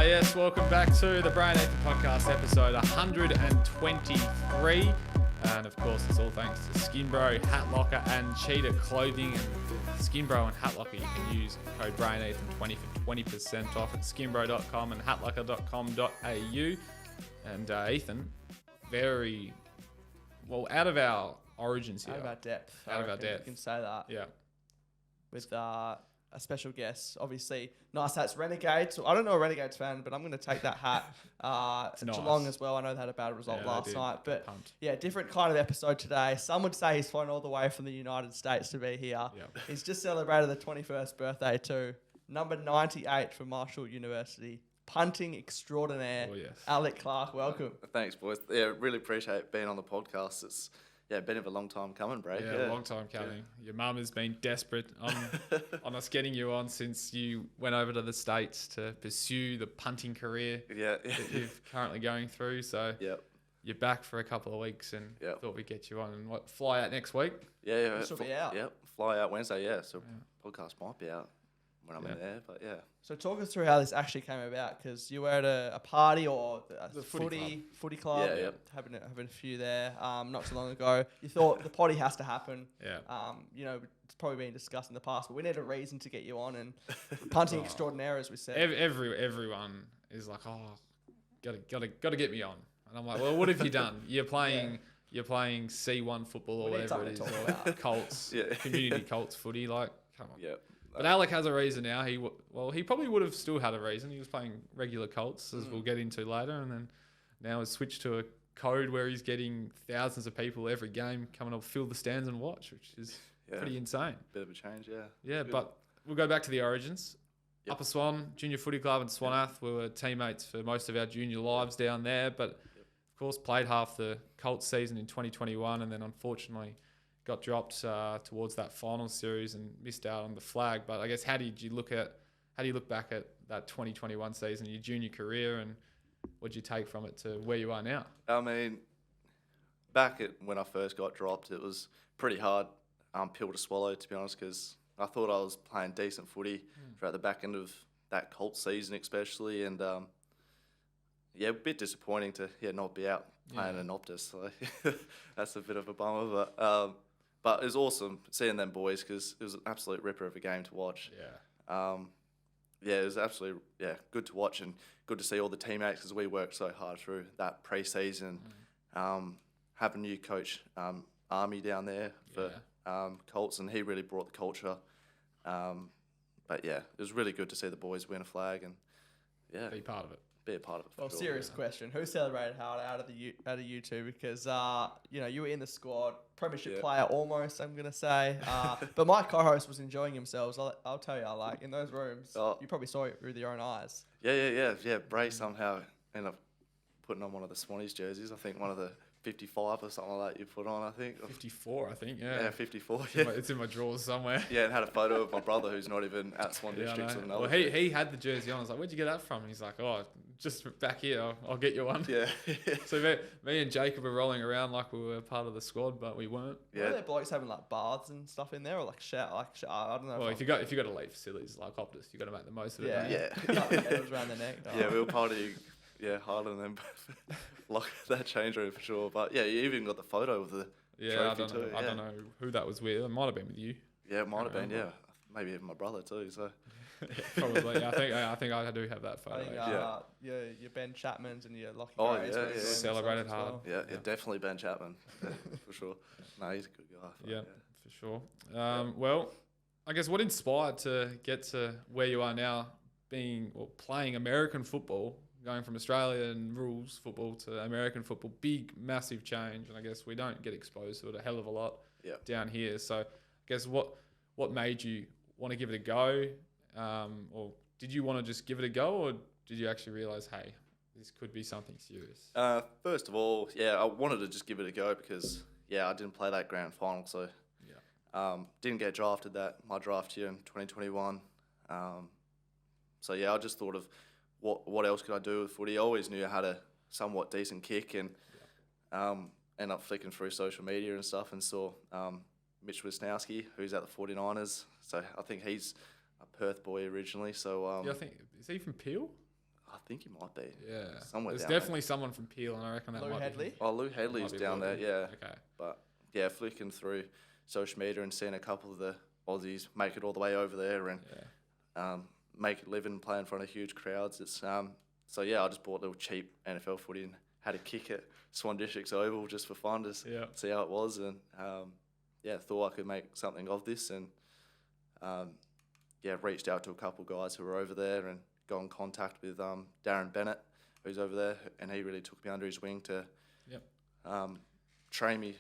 Yes, welcome back to the Bray and Ethan podcast, episode 123. And of course, it's all thanks to Skinbro, Hat Locker, and Cheetah Clothing. Skinbro and Hat Locker, you can use code Bray and Ethan 20 for 20% off at skinbro.com and hatlocker.com.au. And Ethan, very well out of our origins here. Out of our depth. Out of our depth. You can say that. Yeah. With a special guest, obviously. Nice hats, Renegades. I don't know a Renegades fan, but I'm going to take that hat. Nice. Geelong as well. I know they had a bad result last night. But Pumped. yeah, different kind of episode today. Some would say he's flown all the way from the United States to be here. Yep. He's just celebrated the 21st birthday too. Number 98 from Marshall University. Punting extraordinaire. Oh, yes. Alec Clark, welcome. Thanks, boys. Yeah, really appreciate being on the podcast. It's been a long time coming, Bray. Yeah, a long time coming. Yeah. Your mum has been desperate on us getting you on since you went over to the States to pursue the punting career that you're currently going through. So you're back for a couple of weeks and thought we'd get you on and fly out next week? Yeah. This will be out. Yep, fly out Wednesday, so podcast might be out when I'm in there, but yeah. So talk us through how this actually came about, because you were at a party or a footy club, having a few there not so long ago. You thought the potty has to happen. Yeah. It's probably been discussed in the past, but we need a reason to get you on, and punting extraordinaire, as we said. Everyone is like, gotta get me on, and I'm like, well, what have you done? You're playing C1 football or whatever it is, or Colts, community Colts footy. Like, come on. Yeah. But Alec has a reason now. He probably would have still had a reason. He was playing regular Colts, as we'll get into later, and then now has switched to a code where he's getting thousands of people every game coming up, fill the stands and watch, which is pretty insane. Bit of a change, yeah. Yeah, but we'll go back to the origins. Yep. Upper Swan Junior Footy Club and Swanath were teammates for most of our junior lives down there, but of course played half the Colts season in 2021, and then unfortunately got dropped towards that final series and missed out on the flag. But I guess how do you look back at that 2021 season, your junior career, and what did you take from it to where you are now? I mean, back when I first got dropped, it was pretty hard pill to swallow, to be honest, because I thought I was playing decent footy throughout the back end of that Colts season especially, and a bit disappointing to not be out playing an Optus, so that's a bit of a bummer, but it was awesome seeing them boys, because it was an absolute ripper of a game to watch. It was absolutely good to watch, and good to see all the teammates, because we worked so hard through that pre-season. Have a new coach, Army, down there for Colts, and he really brought the culture. But it was really good to see the boys win a flag and Be part of it. Be a part of it. Well, sure. serious question: who celebrated hard out of you two? Because you were in the squad, premiership player almost. I'm gonna say, but my co-host was enjoying themselves. I'll tell you, like in those rooms, you probably saw it with your own eyes. Yeah. Bray somehow ended up putting on one of the Swannies jerseys. I think one of the 55 or something like that you put on, I think. 54, I think, Yeah, 54, It's in my drawers somewhere. Yeah, and had a photo of my brother who's not even at Swan Districts. Well, he had the jersey on. I was like, where'd you get that from? And he's like, just back here. I'll get you one. Yeah. So me and Jacob were rolling around like we were part of the squad, but we weren't. Yeah. Were there blokes having like baths and stuff in there, or like shower? I don't know. Well, if you got elite facilities like Optus, you got to make the most of it. It was around the neck. Yeah, we were partying. Yeah, harder than them. Like that change room for sure. But you even got the photo of the trophy too. I don't know who that was with. It might have been with you. Yeah, it might have been. Yeah, maybe even my brother too. So probably. I think I do have that photo. I think, your Ben Chapman's and your Lockie. Celebrated hard. Well. Yeah, definitely Ben Chapman for sure. No, he's a good guy. Yeah, for sure. Well, I guess what inspired to get to where you are now, playing American football. Going from Australian rules football to American football, big, massive change. And I guess we don't get exposed to it a hell of a lot down here. So I guess what made you want to give it a go? Or did you want to just give it a go? Or did you actually realise, hey, this could be something serious? First of all, I wanted to just give it a go because, I didn't play that grand final. So didn't get drafted my draft year in 2021. I just thought of, what else could I do with footy? I always knew I had a somewhat decent kick, and ended up flicking through social media and stuff and saw Mitch Wisnowski, who's at the 49ers. So I think he's a Perth boy originally. So I think, is he from Peel? I think he might be. Yeah. Somewhere There's down there. definitely someone from Peel, and I reckon that Lou might Headley? be. Oh, Lou Headley's Might be down there, Lou. yeah. Okay. But yeah, flicking through social media and seeing a couple of the Aussies make it all the way over there and make a living, play in front of huge crowds. It's so yeah, I just bought a little cheap NFL footy and had a kick at Swan District's Oval just for fun, just see how it was, and thought I could make something of this, and reached out to a couple of guys who were over there and got in contact with Darren Bennett, who's over there, and he really took me under his wing to train me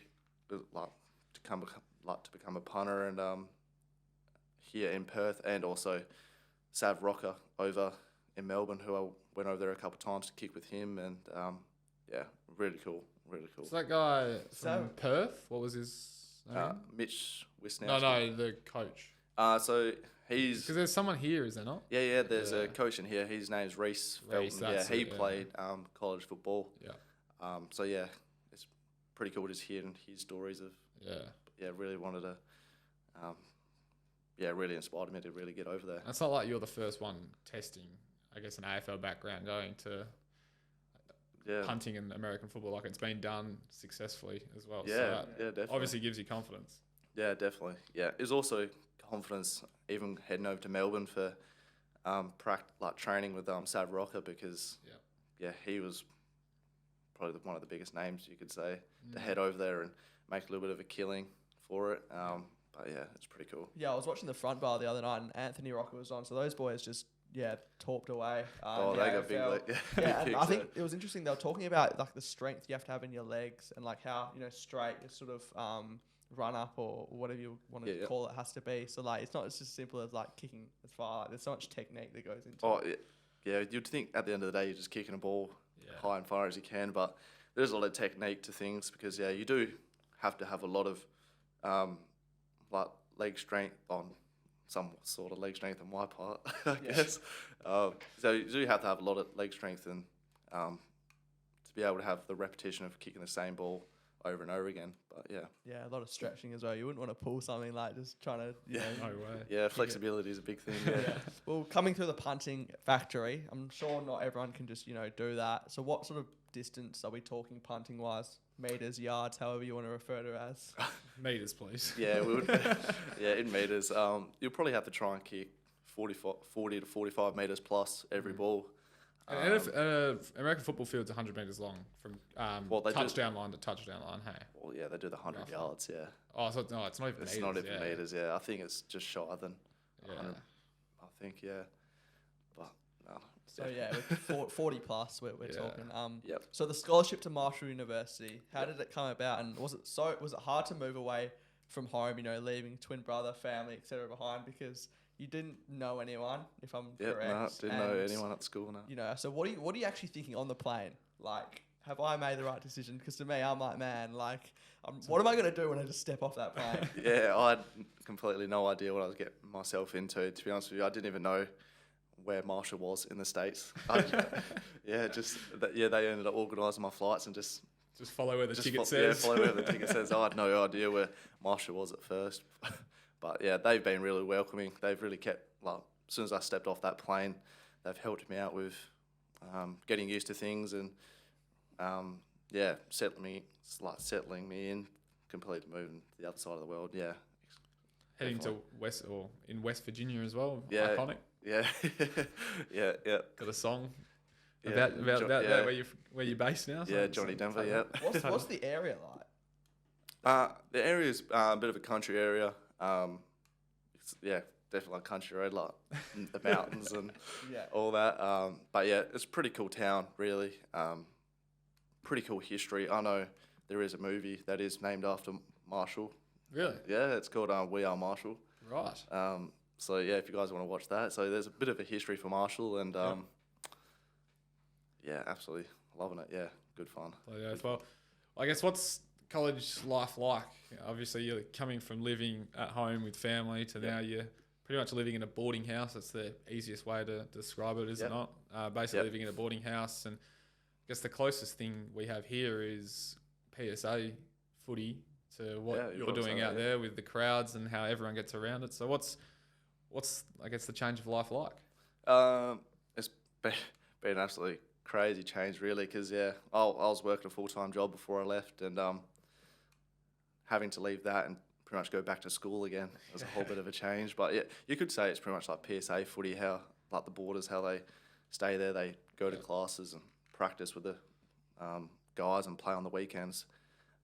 to become a punter, and here in Perth, and also Sav Rocker over in Melbourne, who I went over there a couple of times to kick with him, and really cool. So that guy from Perth, what was his name? Mitch Wisnowski. No, the coach. So he's... Because there's someone here, is there not? Yeah, there's a coach in here. His name's Reese Felton. He played college football. Yeah. So yeah, it's pretty cool just hearing his stories of... really wanted to... really inspired me to really get over there. It's not like you're the first one testing, I guess, an AFL background going to punting in American football. Like, it's been done successly as well. Yeah, so that definitely. obviously gives you confidence. Yeah, definitely. Yeah, it's also confidence even heading over to Melbourne for training with Sav Rocker, because he was probably one of the biggest names, you could say, to head over there and make a little bit of a killing for it. But yeah, it's pretty cool. Yeah, I was watching the front bar the other night, and Anthony Rocker was on. So those boys just talked away. They got big legs. And I think it was interesting. They were talking about like the strength you have to have in your legs, and like how straight your sort of run up or whatever you want to call it has to be. So like it's not just as simple as like kicking as far. Like, there's so much technique that goes into it. Yeah, you'd think at the end of the day you're just kicking a ball high and far as you can, but there's a lot of technique to things, because you do have to have a lot of leg strength on some sort of leg strength on my part, I guess. So you do have to have a lot of leg strength, and to be able to have the repetition of kicking the same ball over and over again. But a lot of stretching as well. You wouldn't want to pull something like just trying to no way. Yeah, flexibility is a big thing. Well, coming through the punting factory, I'm sure not everyone can just do that. So what sort of distance are we talking punting wise? Meters, yards, however you want to refer to it as. Meters, please. Yeah, we would. In meters. You'll probably have to try and kick 40 to 45 meters plus every ball. And if American football field's 100 metres long from touchdown line to touchdown line, hey? Well, yeah, they do the 100 yards, yeah. Oh, so no, it's not even It's meters. not even meters, yeah. I think it's just shorter than 100. I think, yeah. But, no. So, with 40 plus, we're talking. Yep. So, the scholarship to Marshall University, how did it come about? And was it hard to move away from home, leaving twin brother, family, etc. behind, because you didn't know anyone, if I'm correct? No, didn't know anyone at school, no. So what are you actually thinking on the plane? Like, have I made the right decision? Because to me, I'm like, man, like, what am I going to do when I just step off that plane? I had completely no idea what I was getting myself into. To be honest with you, I didn't even know where Marshall was in the States. They ended up organising my flights and just follow where the ticket says. Yeah, follow where the ticket says. I had no idea where Marshall was at first. But yeah, they've been really welcoming. They've really kept, as soon as I stepped off that plane, they've helped me out with getting used to things and settling me in, completely moving to the other side of the world. Yeah. Heading to West Virginia as well. Yeah. Iconic. Yeah. yeah. Got a song about that where you're based now. Yeah, Johnny Denver. Yeah. What's the area like? The area's a bit of a country area. It's definitely a country road, like the mountains and all that. But yeah, it's a pretty cool town, really. Pretty cool history. I know there is a movie that is named after Marshall. Really? Yeah, it's called We Are Marshall. Right. So yeah, if you guys want to watch that, so there's a bit of a history for Marshall, and absolutely loving it. Yeah, good fun. Well, I guess what's college life like? Obviously, you're coming from living at home with family to now you're pretty much living in a boarding house. That's the easiest way to describe it, is it not? Basically living in a boarding house, and I guess the closest thing we have here is PSA footy to what you're doing out there with the crowds and how everyone gets around it. So what's I guess the change of life like? It's been been an absolutely crazy change, really, because, I was working a full-time job before I left, and having to leave that and pretty much go back to school again was a whole bit of a change. But, yeah, you could say it's pretty much like PSA footy, how, like the Borders, how they stay there, they go to classes and practice with the guys and play on the weekends.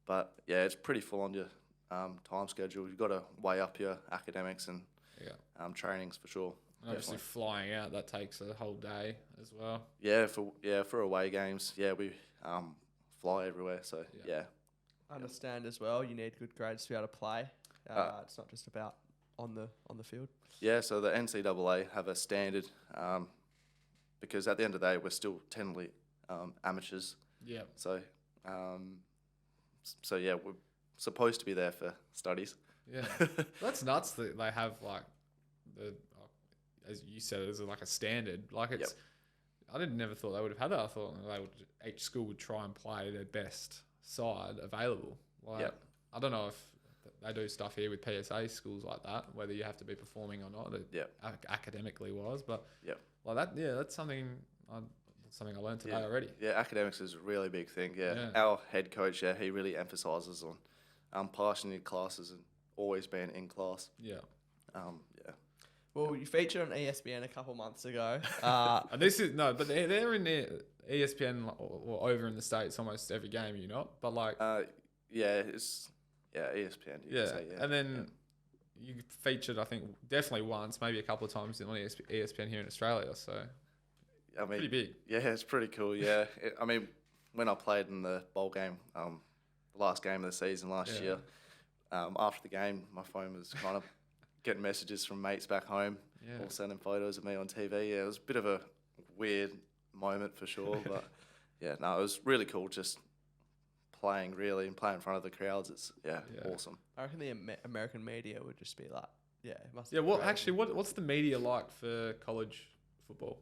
But, yeah, it's pretty full on your time schedule. You've got to weigh up your academics and trainings for sure. And obviously flying out, that takes a whole day as well. Yeah, for away games, we fly everywhere. So Understand as well. You need good grades to be able to play. It's not just about on the field. Yeah, so the NCAA have a standard because at the end of the day, we're still technically amateurs. Yeah. So we're supposed to be there for studies. Yeah, that's nuts that they have like the. As you said, it's like a standard. Like it's, I never thought they would have had that. I thought each school would try and play their best side available. Like I don't know if they do stuff here with PSA schools like that, whether you have to be performing or not. Academically wise, but like that. Yeah, that's something I learned today already. Yeah, academics is a really big thing. Yeah, our head coach, he really emphasises on passing your classes and always being in class. Yeah. Well, you featured on ESPN a couple months ago. And this is but they're in the ESPN or over in the States almost every game. You're not, but like it's ESPN. You can say, and then you featured I think definitely once, maybe a couple of times on ESPN here in Australia. So I mean, pretty big. Yeah, it's pretty cool. Yeah, I mean, when I played in the bowl game, the last game of the season last year, after the game, my phone was kind of getting messages from mates back home, all sending photos of me on TV. Yeah, it was a bit of a weird moment for sure, but it was really cool just playing in front of the crowds. It's awesome. I reckon the American media would just be like, it must be what's the media like for college football?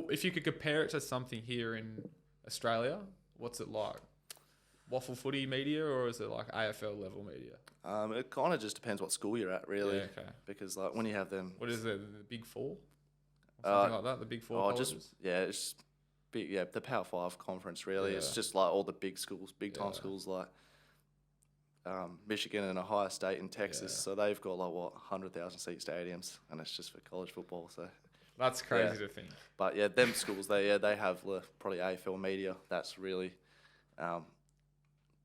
If you could compare it to something here in Australia, what's it like? Waffle footy media, or is it like AFL level media? It kind of just depends what school you're at, really. Yeah, okay. Because like when you have them, what is it? The Big Four, or something like that. The Big Four. It's big. Yeah, the Power 5 conference. Really, it's just like all the big schools, big time schools like Michigan and Ohio State and Texas. So they've got like 100,000 seat stadiums, and it's just for college football. So that's crazy to think. But them schools, they have probably AFL media. That's really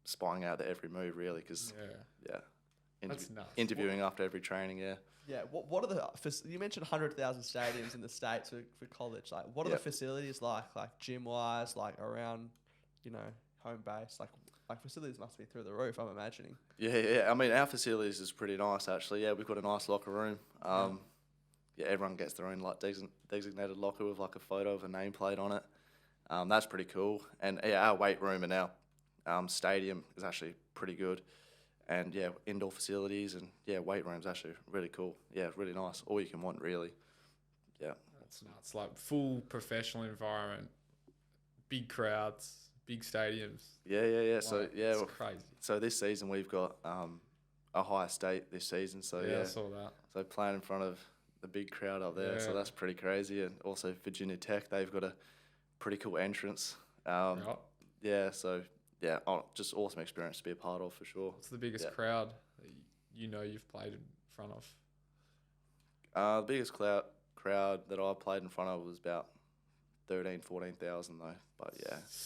spying out their every move, really, because that's nuts. Interviewing after every training. Yeah. What are you mentioned 100,000 stadiums in the States for college. Like, what are the facilities like gym wise, like around, home base, like facilities must be through the roof, I'm imagining. Yeah. I mean, our facilities is pretty nice actually. Yeah, we've got a nice locker room. Everyone gets their own like designated locker with like a photo of a nameplate on it. That's pretty cool. And our weight room and our stadium is actually pretty good. And indoor facilities and weight rooms actually really cool. Yeah, really nice. All you can want, really. Yeah. That's nuts. Like full professional environment, big crowds, big stadiums. Yeah. So it's crazy. So this season we've got Ohio State this season. So I saw that. So playing in front of the big crowd up there. So that's pretty crazy. And also Virginia Tech, they've got a pretty cool entrance. Yeah. So. Yeah, just awesome experience to be a part of for sure. What's the biggest crowd that you've played in front of? The biggest crowd that I played in front of was about 14,000 though. But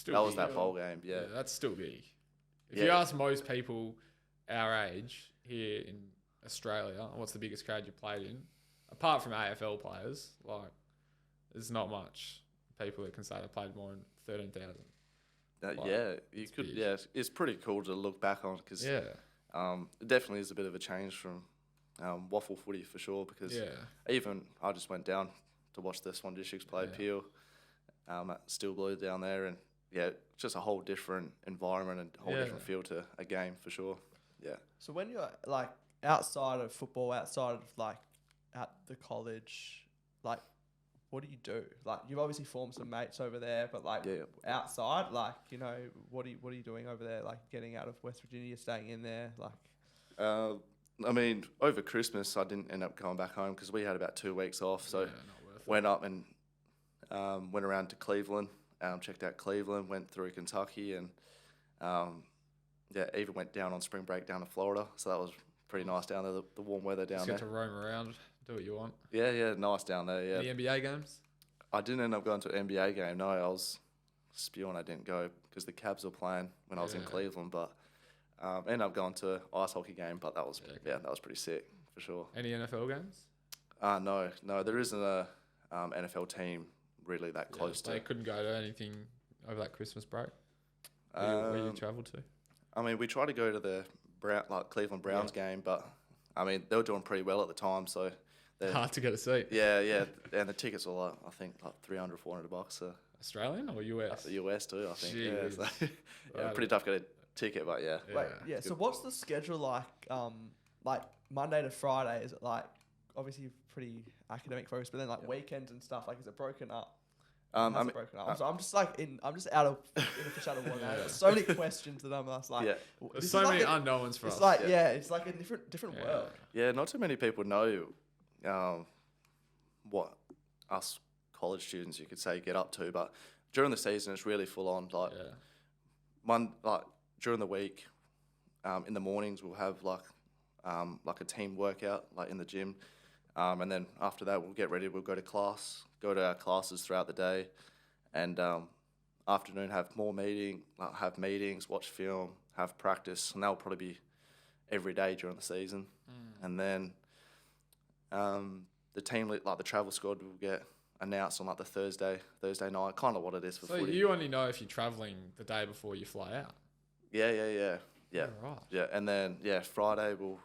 that was that bowl game. Yeah, that's still big. If you ask most people our age here in Australia, what's the biggest crowd you played in? Apart from AFL players, like there's not much people that can say they played more than 13,000. It's pretty cool to look back on because it definitely is a bit of a change from waffle footy for sure. Because even I just went down to watch the Swan Districts play Peel at Still Blue down there, and just a whole different environment and a whole different feel to a game for sure. Yeah. So when you're like outside of football, outside of like at the college, like, what do you do? Like, you've obviously formed some mates over there, but like outside, like, what are you doing over there? Like, getting out of West Virginia, staying in there, like. I mean, over Christmas, I didn't end up going back home because we had about 2 weeks off. So went up and Went around to Cleveland, checked out Cleveland, went through Kentucky, and even went down on spring break down to Florida. So that was pretty nice down there, the warm weather down Just there. get to roam around, do what you want. Yeah, nice down there, yeah. Any NBA games? I didn't end up going to an NBA game, no. I was spewing I didn't go because the Cavs were playing when I was in Cleveland, but ended up going to an ice hockey game, but that was that was pretty sick for sure. Any NFL games? No, there isn't a NFL team really that close to. They couldn't go to anything over that Christmas break. Where you travelled to? I mean, we tried to go to the Cleveland Browns game, but I mean they were doing pretty well at the time, so hard to get a seat. Yeah, and the tickets were I think $300, $400. So. Australian or US? The US too, I think. Jeez. Yeah, so, pretty tough to get a ticket, but yeah. Wait, so what's the schedule like? Like Monday to Friday, is it like obviously pretty academic focused, but then like weekends and stuff, like is it broken up? Broken up. So I'm just out of in a fish out of water. There's so many questions that I'm just like. There's so many unknowns for us. It's like it's like a different world. Yeah, not too many people know what us college students, you could say, get up to, but during the season it's really full on. During the week, in the mornings we'll have like a team workout like in the gym, and then after that we'll get ready. We'll go to our classes throughout the day, and afternoon have meetings, watch film, have practice, and that'll probably be every day during the season. And then the team, like the travel squad, will get announced on like the Thursday night, kind of what it is for footy. So you only know if you're travelling the day before you fly out? Yeah. Right. Yeah, and then Friday we'll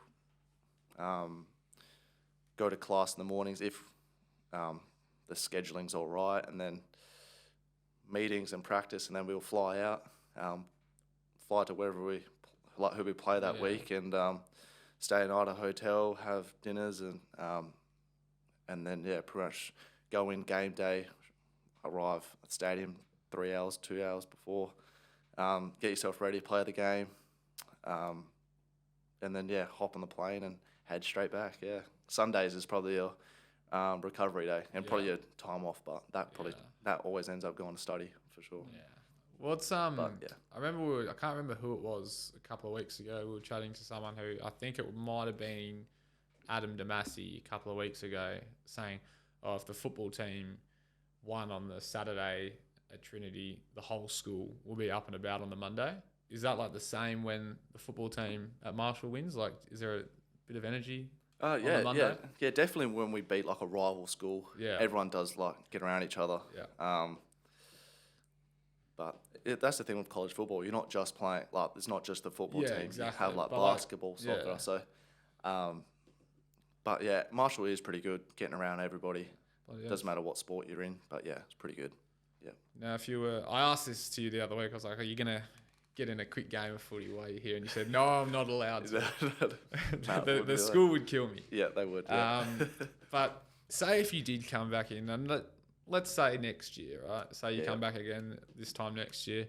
go to class in the mornings if the scheduling's all right, and then meetings and practice, and then we'll fly out, fly to wherever who we play that week, and stay at a hotel, have dinners, and then pretty much go in game day, arrive at the stadium 2 hours before, get yourself ready, play the game, and then hop on the plane and head straight back. Yeah, Sundays is probably a recovery day and probably a time off, but that always ends up going to study for sure. Yeah. What's I remember I can't remember who it was a couple of weeks ago. We were chatting to someone who I think it might have been Adam Damasi a couple of weeks ago, saying, "Oh, if the football team won on the Saturday at Trinity, the whole school will be up and about on the Monday." Is that like the same when the football team at Marshall wins? Like, is there a bit of energy? Yeah, definitely. When we beat like a rival school, everyone does like get around each other. Yeah. But that's the thing with college football. You're not just playing like it's not just the football team. Exactly. You have like basketball, soccer. So, but Marshall is pretty good getting around everybody. Doesn't matter what sport you're in, but it's pretty good. Yeah. Now, if you were, I asked this to you the other week. I was like, "Are you gonna get in a quick game of footy while you're here?" And you said, "No, I'm not allowed to." The school would kill me. Yeah, they would. Yeah. But say if you did come back in, and let's say next year, right? Say you come back again this time next year,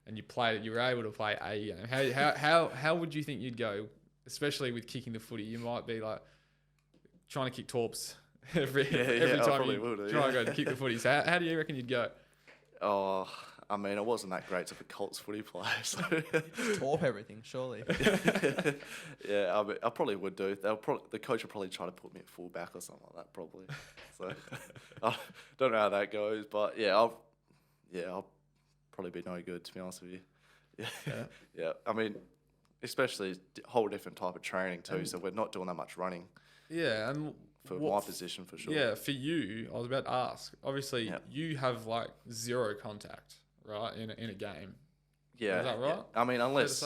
and you were able to play a game. How would you think you'd go? Especially with kicking the footy, you might be like trying to kick torps every time you try and go to kick the footy. So how do you reckon you'd go? Oh, I mean, I wasn't that great of a Colts footy player, so torp everything, surely. I mean, I probably would do. The coach would probably try to put me at full back or something like that, probably. So I don't know how that goes, but I'll probably be no good, to be honest with you. Yeah. I mean, especially a whole different type of training too. So we're not doing that much running. Yeah, and for my position for sure. Yeah, for you, I was about to ask. Obviously, you have like zero contact, right, in a game. Yeah, is that right? Yeah. I mean, unless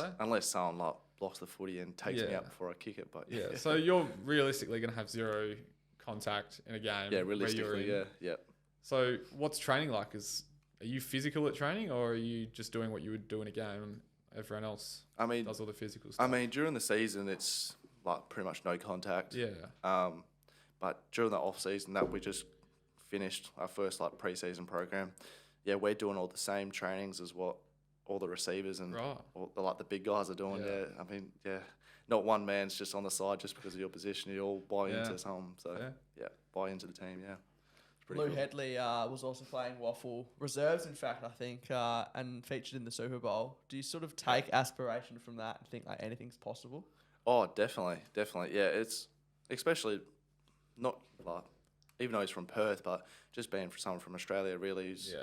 someone like blocks the footy and takes me out before I kick it, but So you're realistically going to have zero contact in a game. Yeah, realistically, yeah. So what's training like? Are you physical at training, or are you just doing what you would do in a game and everyone else does all the physical stuff? I mean, during the season, it's like pretty much no contact. Yeah. But during the off season that we just finished our first like pre-season program, we're doing all the same trainings as what all the receivers and all the big guys are doing. Yeah. I mean, not one man's just on the side just because of your position. You all buy into something. So buy into the team. Yeah, it's pretty Lou cool. Headley was also playing Waffle reserves, in fact, I think, and featured in the Super Bowl. Do you sort of take aspiration from that and think like anything's possible? Oh, definitely. Yeah, it's especially not like even though he's from Perth, but just being for someone from Australia really who's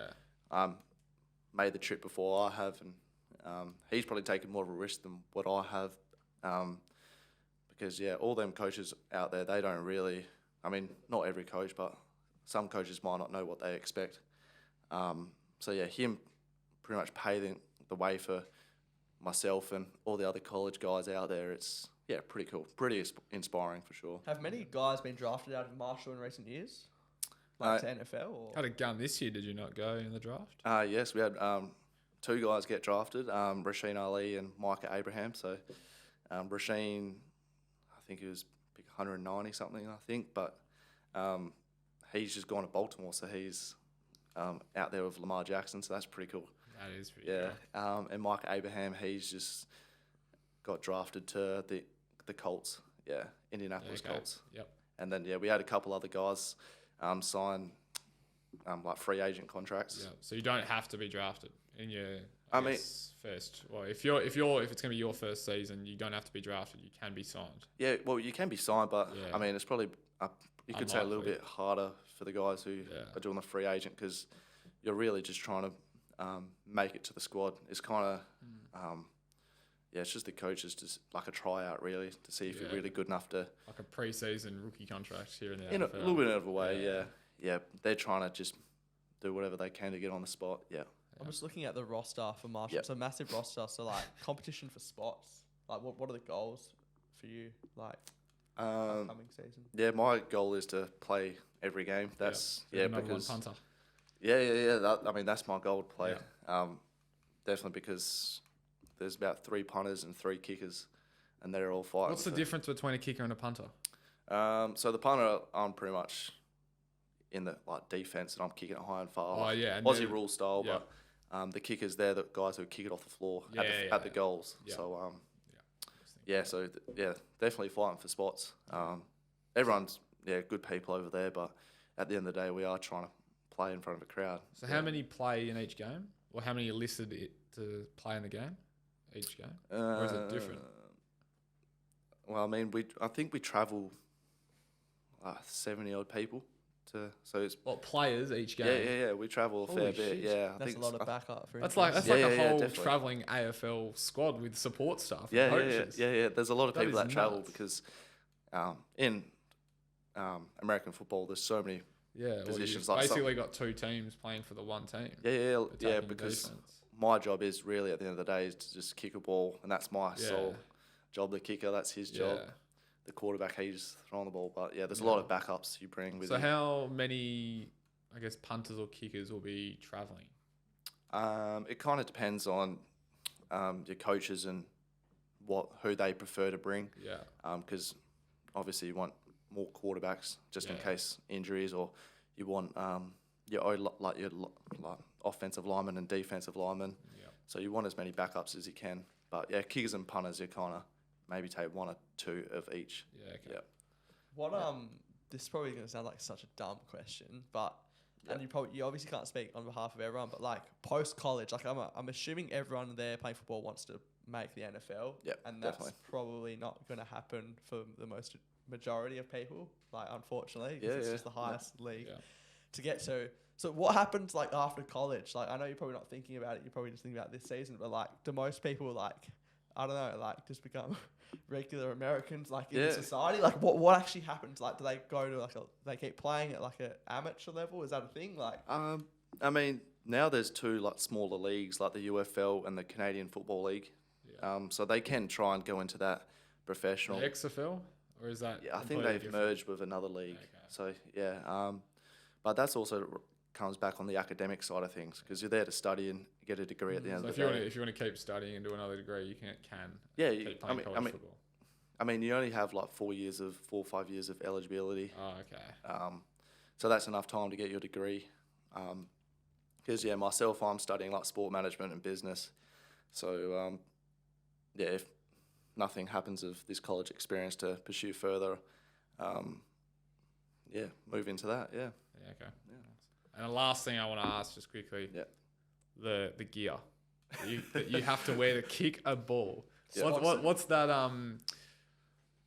made the trip before I have, and he's probably taken more of a risk than what I have, because all them coaches out there, they don't really. I mean, not every coach, but some coaches might not know what they expect. So him pretty much paving the way for myself and all the other college guys out there. It's pretty cool, pretty inspiring for sure. Have many guys been drafted out of Marshall in recent years, like to NFL? Or? Had a gun this year. Did you not go in the draft? Yes, we had 2 guys get drafted, Rasheen Ali and Micah Abraham. So Rasheen, I think he was pick 190 something, I think, but he's just gone to Baltimore, so he's out there with Lamar Jackson, so that's pretty cool. That is pretty cool. And Micah Abraham, he's just got drafted to the Colts, Indianapolis Colts. Yep. And then we had a couple other guys sign like free agent contracts. Yeah. So you don't have to be drafted in your first. Well, if it's going to be your first season, you don't have to be drafted. You can be signed. Yeah, well, you can be signed, but I mean, it's probably you could say a little Unlikely. bit harder for the guys who are doing the free agent because you're really just trying to make it to the squad. It's kind of it's just the coaches just like a tryout really to see if you're really good enough to like a pre-season rookie contract here in the in a NFL. little bit of a way. Yeah, they're trying to just do whatever they can to get on the spot. Yeah. I'm just looking at the roster for Marshall. Yep. It's a massive roster. So like competition for spots. Like what are the goals for you? Like upcoming season. Yeah, my goal is to play every game. That's Number because one punter. I mean that's my goal to play. Definitely because there's about 3 punters and 3 kickers, and they're all fighting. What's the difference between a kicker and a punter? So the punter, I'm pretty much in the defense, and I'm kicking it high and far. And Aussie rule style, but the kickers, they're the guys who kick it off the floor at the goals. Yeah. So definitely fighting for spots. Everyone's good people over there, but at the end of the day, we are trying to play in front of a crowd. So how many play in each game, or how many are listed to play in the game? Each game, or is it different? Well, I mean, I think we travel 70 odd people so it's players each game. Yeah. We travel a fair bit. Yeah, that's a lot of backup. That's like a whole definitely. traveling AFL squad with support staff. Yeah, and coaches. yeah. There's a lot of That people is that travel nuts. because in American football, there's so many positions. You've Like basically got 2 teams playing for the one team. Yeah. Attacking Because defense. my job is really at the end of the day is to just kick a ball, and that's my sole job. The kicker, that's his job. The quarterback, he's throwing the ball. But there's a lot of backups you bring with So you. how many, I guess, punters or kickers will be travelling? It kind of depends on your coaches and who they prefer to bring. Yeah. Because obviously you want more quarterbacks just in case injuries, or you want your offensive linemen and defensive linemen. Yeah. So you want as many backups as you can. But kickers and punters, you kind of maybe take 1 or 2 of each. Yeah. Okay. Yeah. What this is probably going to sound like such a dumb question, but and you obviously can't speak on behalf of everyone, but like post college, like I'm assuming everyone there playing football wants to make the NFL. Yep, And that's definitely. probably not going to happen for the majority of people. Like unfortunately, 'cause Yeah, it's yeah. just the highest league Yeah. to get to. So what happens like after college? Like I know you're probably not thinking about it. You're probably just thinking about this season, but like do most people I don't know, just become regular Americans in society? Like what actually happens? Like do they go to they keep playing at an amateur level? Is that a thing? I mean, now there's 2 smaller leagues like the UFL and the Canadian Football League. Yeah. So they can try and go into that professional. The XFL, or is that? Yeah, I think completely they've different? merged with another league. Okay. So but that's also comes back on the academic side of things because you're there to study and get a degree at the end So of if the you day. want to, keep studying and do another degree, you can. Yeah, Keep playing college football. I mean, you only have 4 or 5 years of eligibility. Oh, okay. So that's enough time to get your degree. Because myself, I'm studying sport management and business. So if nothing happens of this college experience to pursue further, move into that. Yeah. Yeah, okay. Yeah. And the last thing I want to ask just quickly, the gear that you have to wear to kick a ball. Yeah. What's that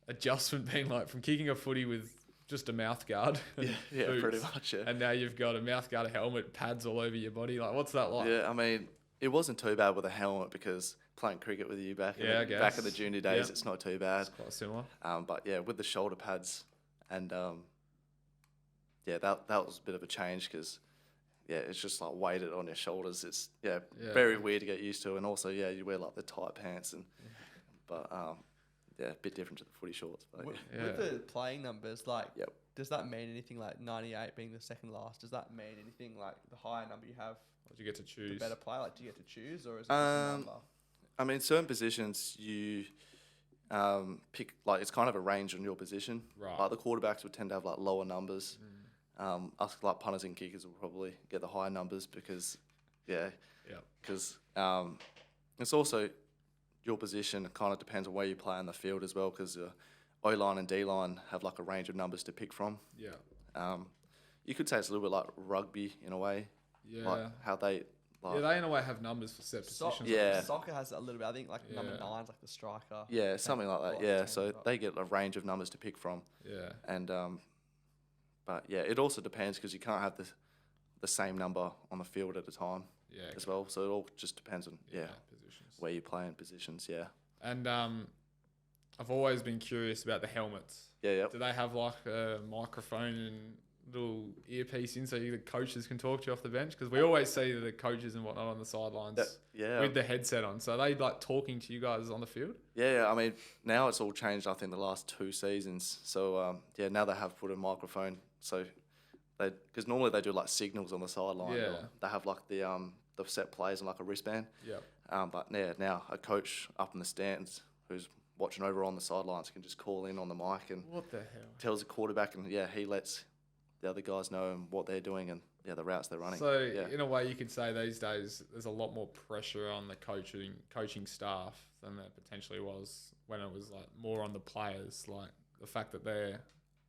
adjustment been like from kicking a footy with just a mouth guard? Yeah, boots, pretty much. Yeah. And now you've got a mouth guard, a helmet, pads all over your body. Like, what's that like? Yeah, I mean, it wasn't too bad with a helmet because playing cricket with you back in the junior days, it's not too bad. It's quite similar. But yeah, with the shoulder pads and that was a bit of a change because it's just like weighted on your shoulders. It's very weird to get used to, and also you wear like the tight pants but a bit different to the footy shorts. But, with the playing numbers, like, does that mean anything? Like 98 being the second last, does that mean anything? Like the higher number you have, or do you get to choose? The better player, like, do you get to choose, or is it just a number? I mean, certain positions you pick, like, it's kind of a range on your position. Right. Like the quarterbacks would tend to have like lower numbers. Us like punters and kickers will probably get the higher numbers because it's also your position kind of depends on where you play on the field as well because O-line and D-line have like a range of numbers to pick from. Yeah. You could say it's a little bit like rugby in a way. Yeah. Like how they... Like, they in a way have numbers for set positions. Soccer has that a little bit. I think like number 9's like the striker. Yeah, something like that. Yeah, so they get a range of numbers to pick from. Yeah. And but it also depends because you can't have the same number on the field at a time as well. So it all just depends on positions, where you play in positions. Yeah. And I've always been curious about the helmets. Yeah. Do they have like a microphone and little earpiece in so the coaches can talk to you off the bench? Because we always see the coaches and whatnot on the sidelines with the headset on. So are they like talking to you guys on the field? Yeah. I mean, now it's all changed, I think, the last 2 seasons. So, now they have put a microphone. So, because normally they do like signals on the sideline. Yeah. Or they have like the set plays and like a wristband. Yeah. But now a coach up in the stands who's watching over on the sidelines can just call in on the mic and what the hell tells the quarterback and he lets the other guys know what they're doing and the routes they're running. So in a way, you could say these days there's a lot more pressure on the coaching staff than there potentially was when it was like more on the players. Like the fact that they're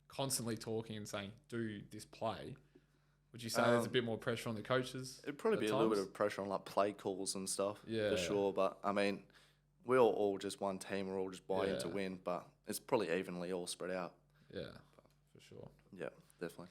constantly talking and saying, "Do this play." Would you say there's a bit more pressure on the coaches? It'd probably be times? a little bit of pressure on like play calls and stuff. Yeah, for sure. But I mean, we're all just one team. We're all just buying to win. But it's probably evenly all spread out. Yeah, for sure. Yeah, definitely.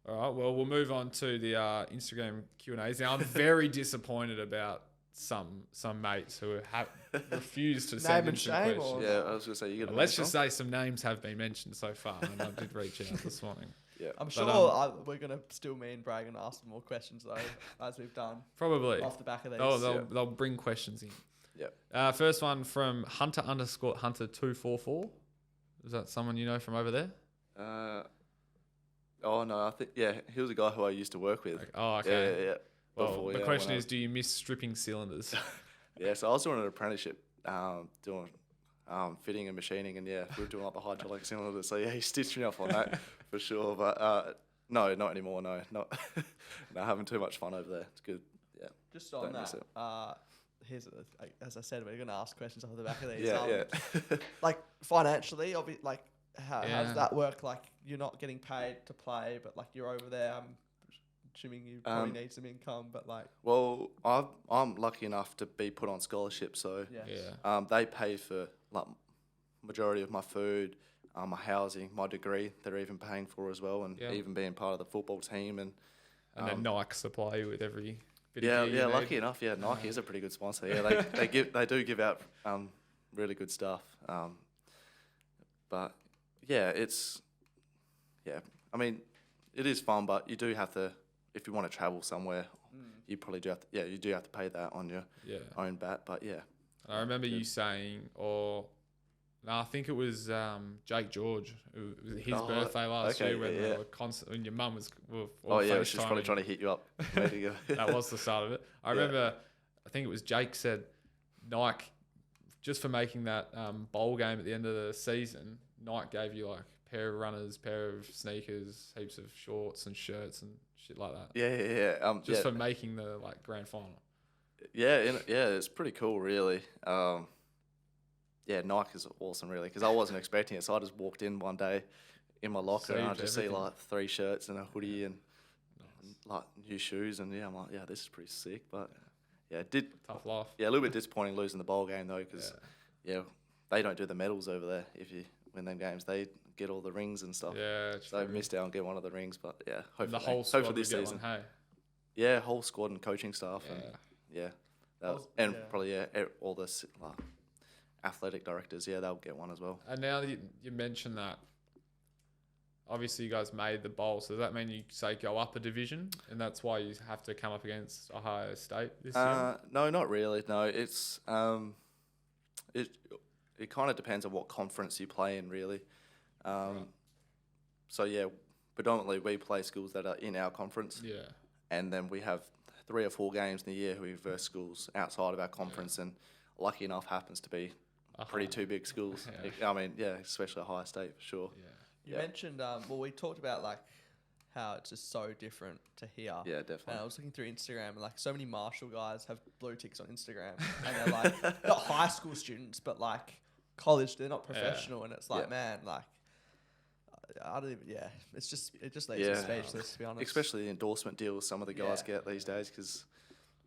All right, well, we'll move on to the Instagram Q&As. Now, I'm very disappointed about some mates who have refused to send in some questions. Yeah, I was going to say, you get. Let's just say some names have been mentioned so far, and I did reach out this morning. Yeah, I'm sure we're going to still me and Bray going to ask some more questions, though, as we've done. Probably. Off the back of these. They'll bring questions in. Yeah. First one from Hunter_Hunter244. Is that someone you know from over there? Oh, no, I think, he was a guy who I used to work with. Oh, okay. Yeah. Well, Before, the question is, do you miss stripping cylinders? Yeah, so I was doing an apprenticeship, doing fitting and machining, and we were doing like the hydraulic cylinders. So he stitched me off on that for sure. But no, not anymore. No, not having too much fun over there. It's good. Yeah. Just on that, here's as I said, we're going to ask questions off the back of these. Like financially, like how does that work? Like you're not getting paid to play, but like you're over there. I'm assuming you probably need some income, but like. Well, I'm lucky enough to be put on scholarship, so they pay for like majority of my food, my housing, my degree. They're even paying for as well, and even being part of the football team and then Nike supply you with every. Lucky enough, Nike is a pretty good sponsor. Yeah, they do give out really good stuff. But I mean, it is fun, but you do have to, if you want to travel somewhere, you probably do have to. Yeah, you do have to pay that on your own bat. But I remember you saying, I think it was Jake George. It was his birthday last year when they were when your mum was. She's probably trying to hit you up. That was the start of it. I remember. I think it was Jake said, Nike, just for making that bowl game at the end of the season, Nike gave you like a pair of runners, pair of sneakers, heaps of shorts and shirts and shit like that. Just for making the like grand final. It's pretty cool, really. Nike is awesome, really, because I wasn't expecting it. So I just walked in one day in my locker and I Saved just see everything. like 3 shirts and a hoodie and like new shoes, and yeah, I'm like, yeah, this is pretty sick. But yeah, it did. Tough life. Yeah, a little bit disappointing losing the bowl game though, because they don't do the medals over there. If you win them games, they get all the rings and stuff. Yeah, So I true. missed out on getting one of the rings, but yeah, hopefully, The whole squad hopefully would this get season. one, hey? Yeah, whole squad and coaching staff, Yeah. and yeah, Was- and yeah. probably all the like, athletic directors. Yeah, they'll get one as well. And now that you mentioned that, obviously you guys made the bowl, so does that mean you say go up a division, and that's why you have to come up against Ohio State this year? No, not really. No, it's it kind of depends on what conference you play in, really. Right. So yeah, predominantly we play schools that are in our conference, Yeah. and then we have 3 or 4 games in the year we verse schools outside of our conference, and lucky enough happens to be pretty 2 big schools. Yeah. I mean, yeah, especially Ohio State for sure. Yeah. You mentioned, well, we talked about like how it's just so different to here. Yeah, And I definitely. was looking through Instagram, and like so many Marshall guys have blue ticks on Instagram, and they're like not high school students, but like college. They're not professional, and it's like, Yeah. man, like I don't even. Yeah, it just leaves Yeah. you speechless, to be honest. Especially the endorsement deals some of the guys Yeah. get these days, because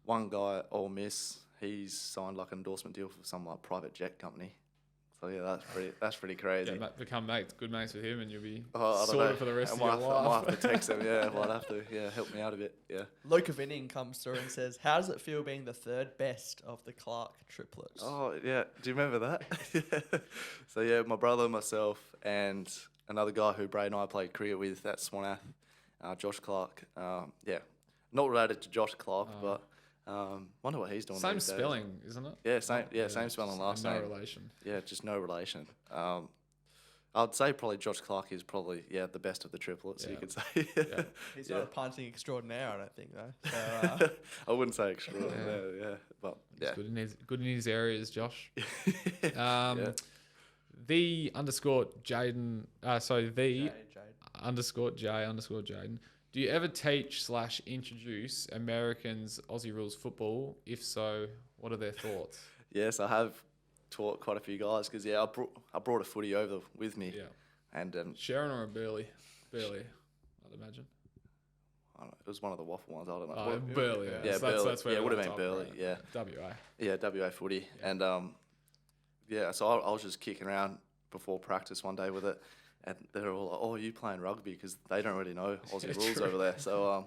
one guy, Ole Miss, he's signed like an endorsement deal for some like private jet company. So yeah, that's pretty crazy. Yeah, become good mates with him, and you'll be Oh, I don't sorted know. for the rest of I your might life. have to text him. Yeah, might have to. Yeah, help me out a bit. Yeah. Luca Vinning comes through and says, "How does it feel being the 3rd best of the Clark triplets?" Oh yeah. Do you remember that? Yeah. So yeah, my brother, myself, and another guy who Bray and I played cricket with at Swan, Josh Clark. Yeah, not related to Josh Clark, but wonder what he's doing. Same these days. spelling, isn't it? Yeah, same. Yeah, same spelling last no name. relation. Yeah, just no relation. I'd say probably Josh Clark is probably the best of the triplets. You Yeah. could say. Yeah. He's Yeah. not a punting extraordinaire, I don't think, though. So, I wouldn't say extraordinary. Yeah, but yeah. He's good in his areas, Josh. Yeah. The underscore Jaden. The Jade. underscore Jaden. Do you ever teach / introduce Americans Aussie rules football? If so, what are their thoughts? Yes, I have taught quite a few guys because I brought a footy over with me, Yeah. and Sharon or a Burley? Burley, I'd imagine. I don't know, it was one of the waffle ones. I don't know. Oh, Burley. yeah, so Burley. That's where Yeah, it would have that's been up, Burley. right? Yeah, WA. WA footy, and yeah. So I was just kicking around before practice one day with it, and they're all like, "Oh, are you playing rugby?" Because they don't really know Aussie Yeah, rules true. over there. So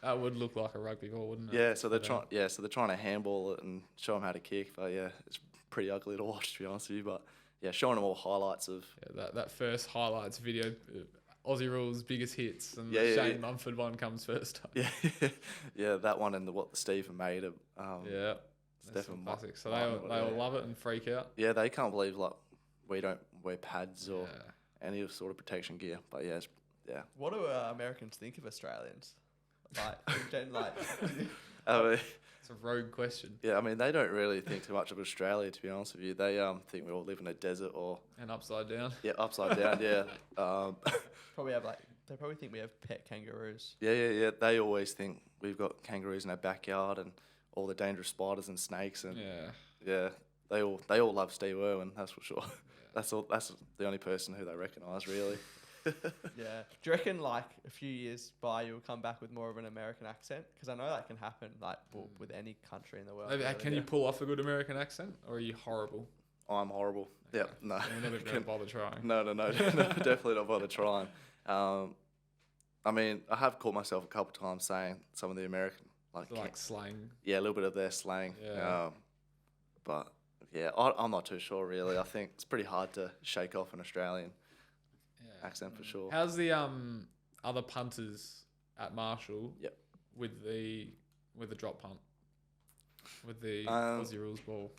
That would look like a rugby ball, wouldn't it? yeah, so they're But, trying to handball it and show them how to kick. But yeah, it's pretty ugly to watch, to be honest with you. But yeah, showing them all highlights of that first highlights video, Aussie rules biggest hits, and Yeah, the yeah, Shane yeah. Mumford one comes first. yeah, yeah, that one and what the Stephen made of Yeah, that's Stephen some Mar- classic. So Martin, they all whatever. love it and freak out. Yeah, they can't believe like we don't wear pads or Yeah. any sort of protection gear. But yeah, yeah. What do Americans think of Australians? Like, I mean, It's a rogue question. yeah, I mean they don't really think too much of Australia, to be honest with you. They think we all live in a desert or And upside down. upside down. Yeah, probably have they probably think we have pet kangaroos. yeah. They always think we've got kangaroos in our backyard and all the dangerous spiders and snakes and Yeah. they all love Steve Irwin. That's for sure. That's the only person who they recognise really. Yeah. Do you reckon like a few years by you'll come back with more of an American accent? Because I know that can happen like with any country in the world. Maybe, really. can you pull off a good American accent, or are you horrible? I'm horrible. Yeah, no. I'm never going to bother trying. No, definitely not bother trying. I mean, I have caught myself a couple of times saying some of the American, Like slang. yeah, a little bit of their slang. Yeah. But yeah, I'm not too sure really. I think it's pretty hard to shake off an Australian Yeah. accent for sure. How's the other punters at Marshall? Yep. With the drop punt, with the Um, Aussie rules ball.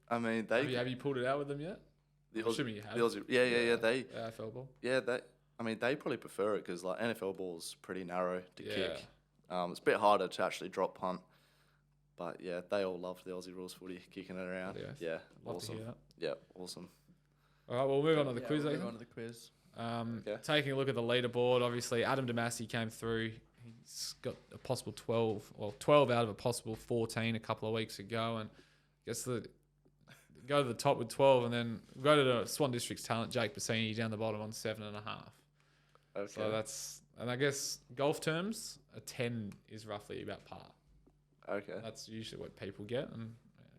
I mean, they Have you pulled it out with them yet? the I'm assuming you have. the Aussie, yeah. They The AFL ball. they probably prefer it because like NFL ball's pretty narrow to Yeah. kick. It's a bit harder to actually drop punt. But yeah, they all love the Aussie rules footy, kicking it around. Bloody oath. Yeah, Love awesome. to hear that. Yeah, awesome. All right, we'll move on to the Yeah, quiz. we'll Ethan. move on to the quiz. Okay. Taking a look at the leaderboard, obviously Adam Damasi came through. He's got a possible 12 out of a possible 14 a couple of weeks ago, and I guess go to the top with 12, and then go to the Swan District's talent, Jake Bassini, down the bottom on 7.5. Okay. So and I guess golf terms, a 10 is roughly about par. Okay. That's usually what people get, and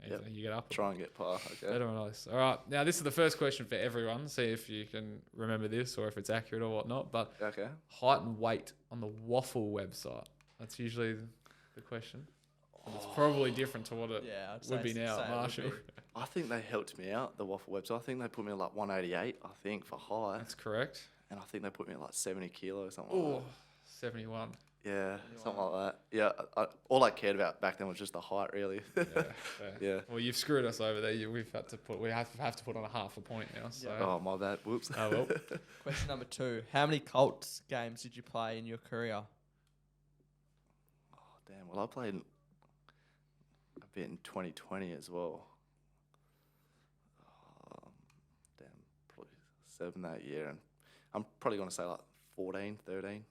Anthony, you get up. Try and get par. Okay. Better than us. All right. Now, this is the first question for everyone. See if you can remember this or if it's accurate or whatnot. But Okay. height and weight on the Waffle website. That's usually the question. And it's probably different to what it I'd would be say- now say at it would Marshall. be. I think they helped me out, the Waffle website. I think they put me at like 188, I think, for height. That's correct. And I think they put me at like 70 kilos, something Oh, like 71. that. Yeah, something like that. Yeah, all I cared about back then was just the height, really. Yeah, fair. Yeah. Well, you've screwed us over there. We have to put on a half a point now. So. Oh, my bad. Whoops. Oh, well. Question number 2. How many Colts games did you play in your career? Oh, damn. Well, I played a bit in 2020 as well. Damn, probably 7 that year. And I'm probably going to say like 14, 13.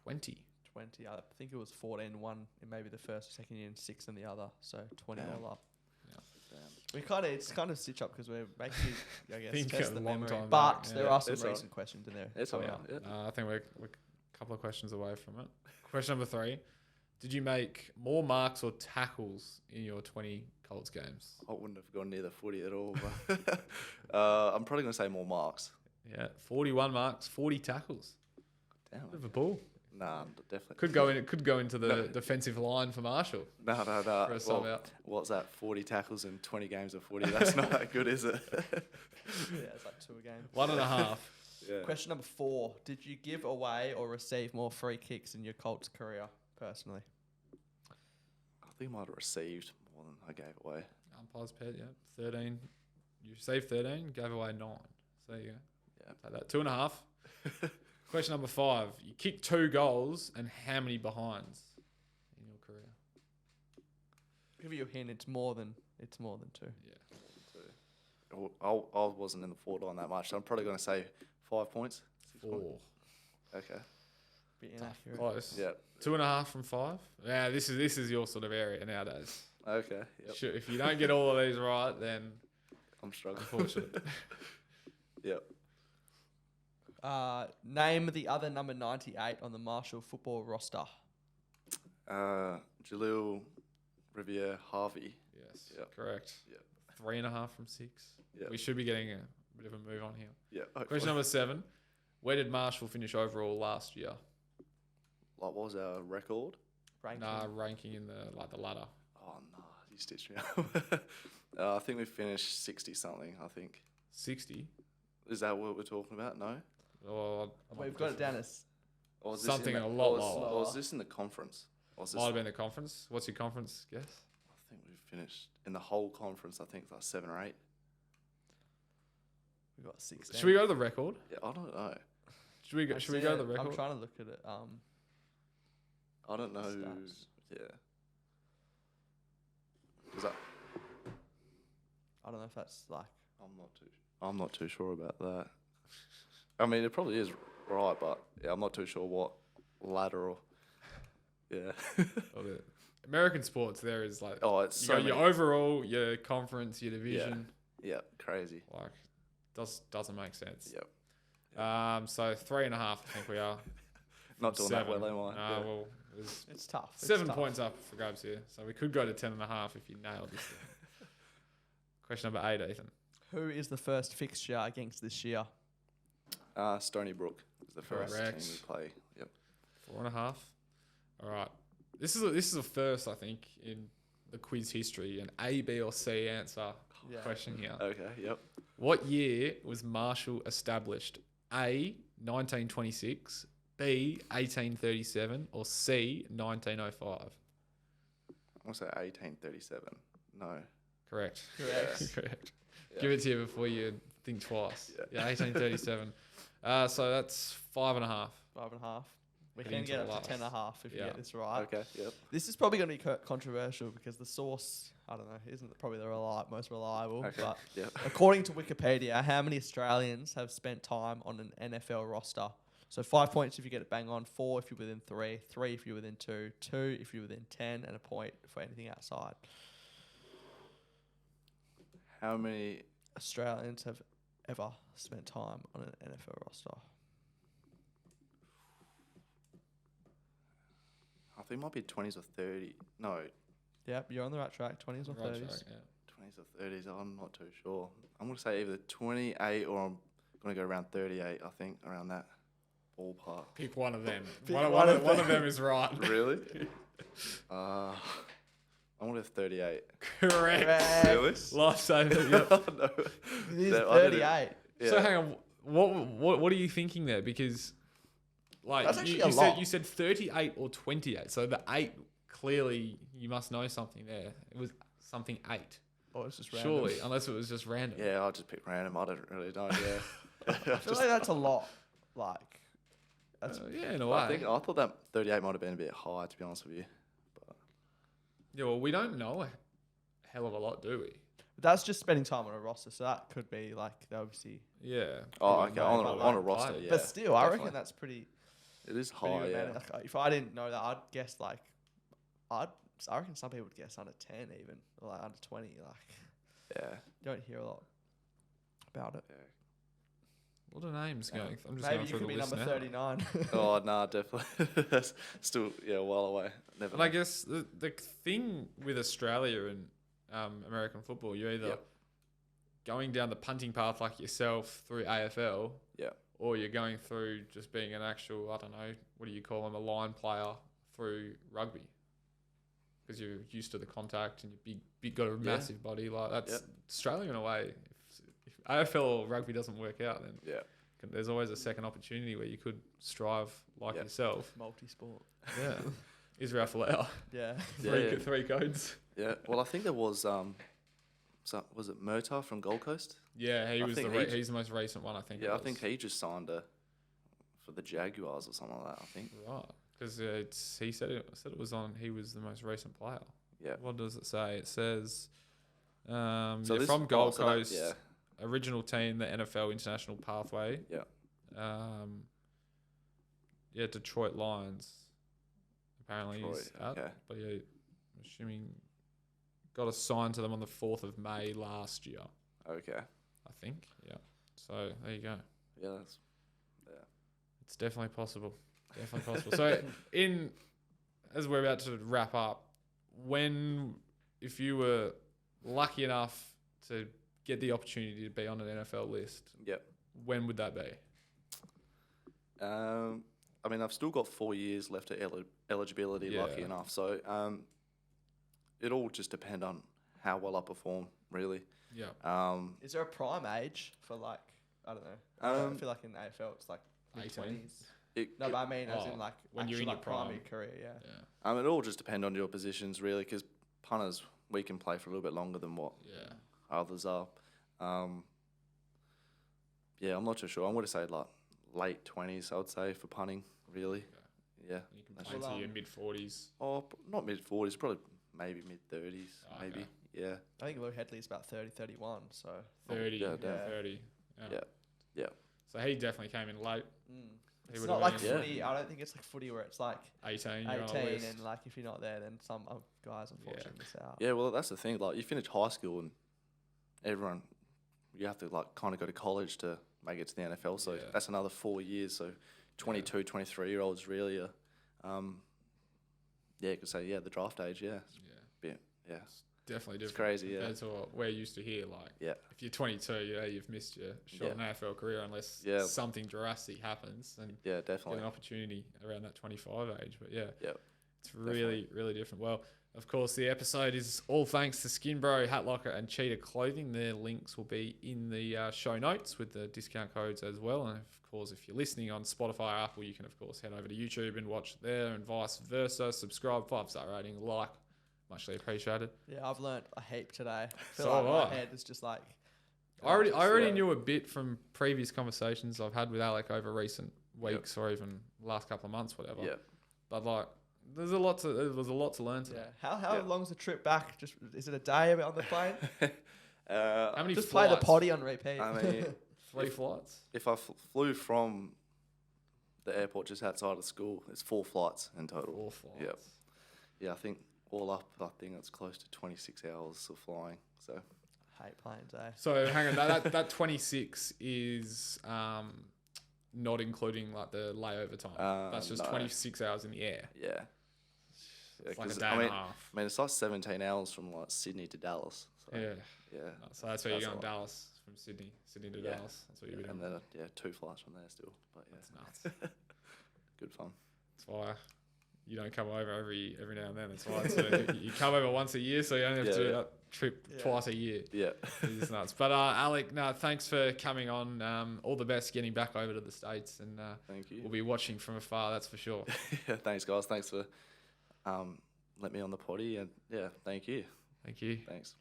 20. 20. I think it was 14 one in maybe the first or second year and 6 in the other. So 20 Damn. all up. Damn. It's kind of stitch up because we're making you, I guess, Think test a the long memory. time But back, there yeah. are some It's all recent questions in there. It's coming all up. right. Yeah. I think we're a couple of questions away from it. Question number 3. Did you make more marks or tackles in your 20 Colts games? I wouldn't have gone near the footy at all. But I'm probably going to say more marks. Yeah, 41 marks, 40 tackles. Damn. Bit of a ball. Nah, definitely. Could go into the No. defensive line for Marshall. No. For a sub out. What's that? 40 tackles and 20 games of footy. That's not that good, is it? Yeah, it's like 2 a game. 1.5. Yeah. Question number 4. Did you give away or receive more free kicks in your Colts career, personally? I think I might have received more than I gave away. Umpire's pet, yeah. 13. You saved 13, gave away 9. So there you go. Yeah. Take that. 2.5. Question number 5. You kicked 2 goals and how many behinds in your career? Give you a hint. It's more than 2. Yeah. I wasn't in the forward line that much, so I'm probably going to say 5 points. 6 4. points. Okay. Bit inaccurate. Close. Yeah. 2.5 from 5. Yeah, this is your sort of area nowadays. Okay. Yep. Sure, if you don't get all of these right, then I'm struggling. unfortunate. Yep. Name the other number 98 on the Marshall football roster. Jalil, Riviere, Harvey. Yes, Yep. correct. Yep. 3.5 from 6. Yep. We should be getting a bit of a move on here. Yeah. Question number 7. Where did Marshall finish overall last year? What was our record? Ranking. Ranking in the ladder. Oh, no. You stitched me up. I think we finished 60 something, I think. 60. Is that what we're talking about? No? Or We've got it down as Or was Something this in a the, lot or was, lower. or was this in the conference? Or was this might have been the conference. What's your conference guess? I think we finished in the whole conference. I think like 7 or 8. we've got 6. Should we go to the record? Yeah, I don't know. Should we go to the record? I'm trying to look at it. I don't know. Stats. Yeah. Is that? I don't know if that's like. I'm not too sure about that. I mean, it probably is right, but yeah, I'm not too sure what ladder or. Yeah. Or the American sports, there is like Oh, it's you so got your many. overall, your conference, your division. Yeah, crazy. Like, doesn't make sense. Yep. So 3.5, I think we are. Not doing that 7. well, am I? Yeah. Well, there's It's tough. It's 7 tough. points up for grabs here. So we could go to 10.5 if you nailed this thing. Question number 8, Ethan. Who is the first fixture against this year? Stony Brook is the first Correct. team we play. Yep. 4.5. All right. This is a first, I think, in the quiz history, an A, B, or C answer Yeah. question here. Okay. Yep. What year was Marshall established? A, 1926, B, 1837, or C, 1905? I'm gonna say 1837. No. Correct. Correct. Correct. Yeah. Give it to you before you think twice. Yeah. 1837. So that's 5.5. 5.5. We Heading can to get the up to last. 10.5 if you Yeah. get this right. Okay. Yep. This is probably going to be controversial because the source, I don't know, isn't probably the most reliable. Okay. But Yep. according to Wikipedia, how many Australians have spent time on an NFL roster? So 5 points if you get it bang on, 4 if you're within 3, 3 if you're within 2, 2 if you're within 10, and a point for anything outside. How many? Australians have ever spent time on an NFL roster. think it might be 20s or 30. No, Yep, you're on the right track. 20s or Right 30s. track, yeah. 20s or 30s. I'm not too sure. I'm going to say either 28 or I'm going to go around 38, I think, around that ballpark. Pick one of them. Pick One of them is right. Really? I'm going to go 38. Correct. Really? Lifesaver. Yep. No. It is No, I didn't- 38. Yeah. So hang on. What are you thinking there? Because like That's actually you a lot. you said 38 or 28. So the 8 clearly you must know something there. It was something 8. Or it's just random. Surely, unless it was just random. Yeah, I'll just pick random. I don't really know. Yeah. I feel like that's a lot. Like, that's Yeah, in a way. I thought that 38 might have been a bit high, to be honest with you. Yeah, well, we don't know a hell of a lot, do we? that's just spending time on a roster. So that could be like they obviously. Yeah. Oh, Pretty okay. much On like a roster, players. yeah. But still, I reckon definitely. that's pretty. It is pretty high, good, yeah. man. Like, if I didn't know that, I'd guess like, I reckon some people would guess under 10 even, or like under 20. Like, Yeah. you don't hear a lot about it. What are names going? I'm just Maybe going you through could the be list number now. 39. Oh, nah, definitely. That's still, yeah, well away. Never And I guess the thing with Australia and American football, you're either Yep. going down the punting path like yourself through AFL, Yeah. or you're going through just being an actual, I don't know, what do you call them, a line player through rugby. Because you're used to the contact and you're big, got a massive body. Like that's Yep. Australia in a way. If AFL or rugby doesn't work out, then Yeah. there's always a second opportunity where you could strive like Yep. yourself. Multi-sport. Yeah. Israel Folau. Yeah. Yeah. Three codes. Yeah. Well, I think there was, so was it Murtagh from Gold Coast? Yeah, I think he's the most recent one, I think. Yeah, it I was. think he just signed for the Jaguars or something like that, I think. Right, because he said it was on. He was the most recent player. Yeah. What does it say? It says, So you're this- from Gold so that- Coast, yeah. original team, the NFL international pathway. Yeah. Yeah, Detroit Lions. Apparently he's Detroit, out, okay. but yeah, I'm assuming got assigned to them on the 4th of May last year. Okay. I think. Yeah. So there you go. Yeah, that's, It's definitely possible. Definitely possible. So as we're about to wrap up, if you were lucky enough to get the opportunity to be on an NFL list, yep. when would that be? I mean, I've still got 4 years left of eligibility, lucky Yeah. enough. So it all just depend on how well I perform, really. Yeah. Is there a prime age for like, I don't know. I feel like in the AFL it's like 18. mid-20s. No, but I mean as in like when you're actual, in your like, primary prime. career, yeah. Yeah. It all just depend on your positions, really, because punters, we can play for a little bit longer than what Yeah. others are. Yeah, I'm not too sure. I'm going to say like late 20s, I would say, for punting, really. Yeah. You can That's play just- into your mid-40s. Oh, not mid 40s, probably maybe mid 30s, Oh, maybe. okay. Yeah. I think Lou Headley's about 30, 31, so 30. yeah, Yeah, yeah. 30. Yeah. Yeah. So he definitely came in late. He it's would not have like been Yeah. footy. I don't think it's like footy where it's like 18. You're on a 18 list. and like if you're not there then some guys unfortunately miss out. Yeah, well, that's the thing. Like, you finish high school and everyone, you have to like kind of go to college to make it to the NFL. So Yeah. that's another 4 years. So 22, 23-year-olds really are, yeah, you could say, yeah, the draft age, yeah. Yeah. Yeah. Definitely different. It's crazy, yeah. Compared to what we're used to here. Like, Yeah. if you're 22, you've missed your shot in AFL career unless Yeah. something drastic happens and Yeah, get definitely. an opportunity around that 25 age. But yeah, Yep. it's really, really different. Well, of course, the episode is all thanks to Skinbro, Hat Locker, and Cheetah Clothing. Their links will be in the show notes with the discount codes as well. And of course, if you're listening on Spotify or Apple, you can, of course, head over to YouTube and watch there and vice versa. Subscribe, 5-star rating, like. Muchly appreciated. Yeah, I've learnt a heap today. I feel So like have my I. head is just like I already Yeah. knew a bit from previous conversations I've had with Alec over recent weeks or even last couple of months, whatever. Yeah. But like, there's a lot to learn today. Yeah. How Yeah. long's the trip back? Just is it a day on the plane? How many Just flights? play the potty on repeat. I mean, 3 flights. if I flew from the airport just outside of school, it's 4 flights in total. 4 flights. Yep. Yeah, I think all up, I think it's close to 26 hours of flying. So hate planes, eh? So hang on, that 26 is not including like the layover time. That's just No. 26 hours in the air. yeah, It's like a 'cause, day and a half. I mean, it's like 17 hours from like Sydney to Dallas. So, Yeah. Yeah. So that's where That's you're a going, lot. Dallas from Sydney to Yeah. Dallas. That's what you're doing. And then 2 flights from there still. But yeah, That's nuts. good fun. That's why you don't come over every now and then. That's why it's you come over once a year, so you only have to do that trip twice a year. Yeah. It's nuts. But Alec, no, thanks for coming on. All the best getting back over to the States, and Thank you. we'll be watching from afar. That's for sure. Yeah, thanks guys. Thanks for letting me on the potty, and yeah, thank you. Thank you. Thanks.